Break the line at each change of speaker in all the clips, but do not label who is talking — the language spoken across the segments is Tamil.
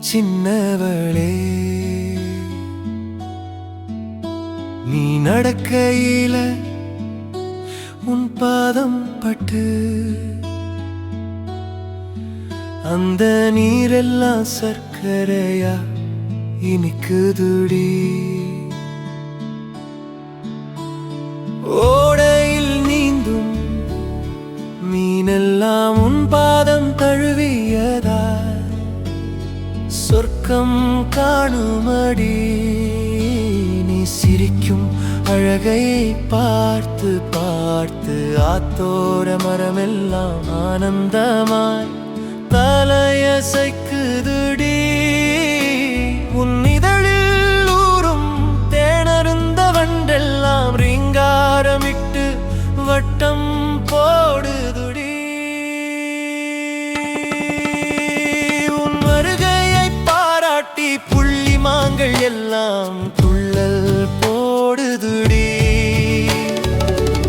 சின்னவளே நீ நடக்கையில உன் பாதம் பட்டு அந்த நீரெல்லாம் சர்க்கரையா இனிக்குதுடி. ஓடையில் நீந்தும் மீனெல்லாம் உன் பாதம் தழுவியதா சொர்க்கம் காணுமடி. நீ சிரிக்கும் அழகை பார்த்து பார்த்து ஆத்தோர மரமெல்லாம் ஆனந்தமாய் தலையசைக்குதுடி. உன் இதழில் ஊறும் தேனருந்த வண்டெல்லாம் ரீங்காரமிட்டு வட்டம் போடுதுடி. உன் வருகையை பாராட்டி புள்ளி மாங்கள் எல்லாம் துள்ளல் போடுதுடி.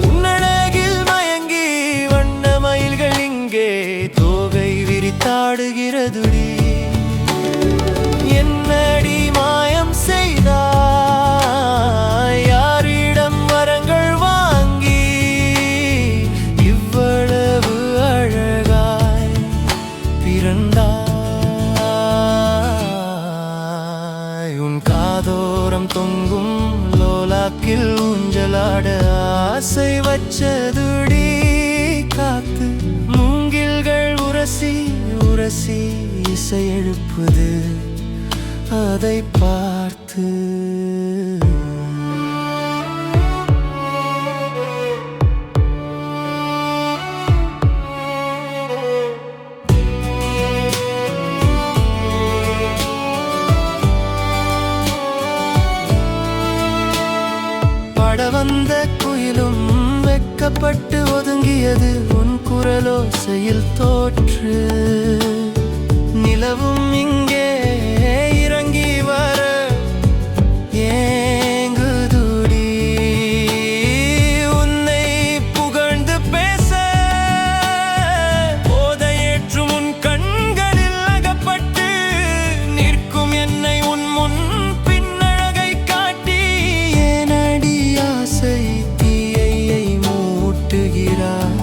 உன்னழகில் மயங்கி வண்ண மயில்கள் இங்கே தோகை விரித்தாடுகிறதுடி. என்னடி மாயம் செய்தாய் யாரிடம் வரங்கள் வாங்கி இவ்வளவு அழகாய் பிறந்தாய். உன் காதோரம் தொங்கும் லோலாக்கில் ஊஞ்சலாட ஆசை வச்சதுடி காத்து. மூங்கில்கள் உரசி உரசி இசை எழுப்புது அதை பார்த்து. வந்த குயிலும் வெட்கப்பட்டு ஒதுங்கியது உன் குரலோசையில் தோற்று. நிலவும் இங்கே இறங்கி வர ஏங்குதுடி. உன்னை புகழ்ந்து பேச போதையேற்றும் உன் கண்களில் அகப்பட்டு நிற்கும் என்னை உன் முன் பின்னழகை காட்டி ஏனடி ஆசை தீயை மூட்டுகிறாய்.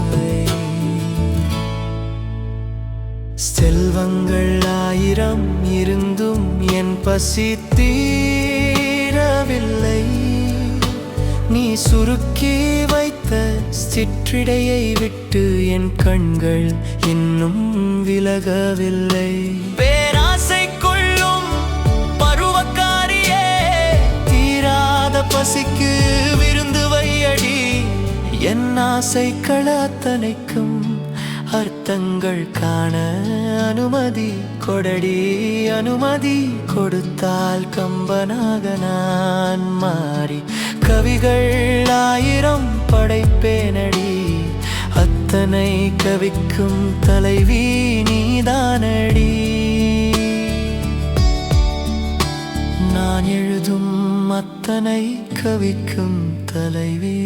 செல்வங்கள் ஆயிரம் இருந்தும் என் பசி தீரவில்லை. நீ சுருக்கி வைத்த சிற்றிடையை விட்டு என் கண்கள் இன்னும் விலகவில்லை. பேராசை கொள்ளும் பருவக்காரியே தீராத பசிக்கு விருந்து வையடி. என் ஆசைகள் அத்தனைக்கும் அர்த்தங்கள் காண அனுமதி கொடடி. அனுமதி கொடுத்தால் கம்பனாக நான் மாறி கவிகள் ஆயிரம் படைப்பேனடி. அத்தனை கவிக்கும் தலைவி நீதானடி. நான் எழுதும் அத்தனை கவிக்கும் தலைவி